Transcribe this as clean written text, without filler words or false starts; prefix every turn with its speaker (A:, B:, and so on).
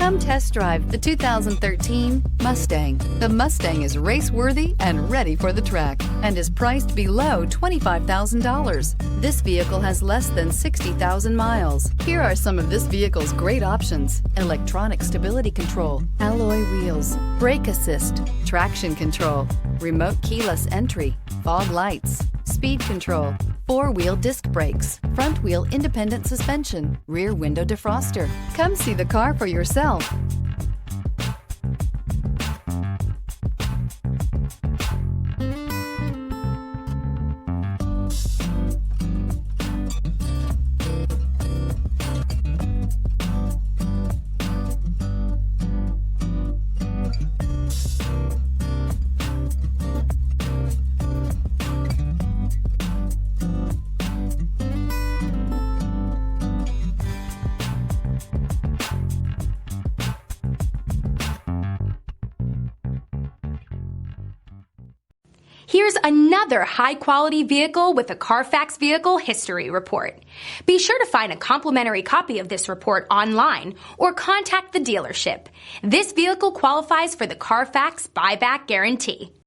A: Come test drive the 2013 Mustang. The Mustang is race-worthy and ready for the track and is priced below $25,000. This vehicle has less than 60,000 miles. Here are some of this vehicle's great options: electronic stability control, alloy wheels, brake assist, traction control, remote keyless entry, fog lights, speed control, four-wheel disc brakes, front-wheel independent suspension, rear window defroster. Come see the car for yourself.
B: Here's another high-quality vehicle with a CARFAX Vehicle History Report. Be sure to find a complimentary copy of this report online or contact the dealership. This vehicle qualifies for the CARFAX Buyback Guarantee.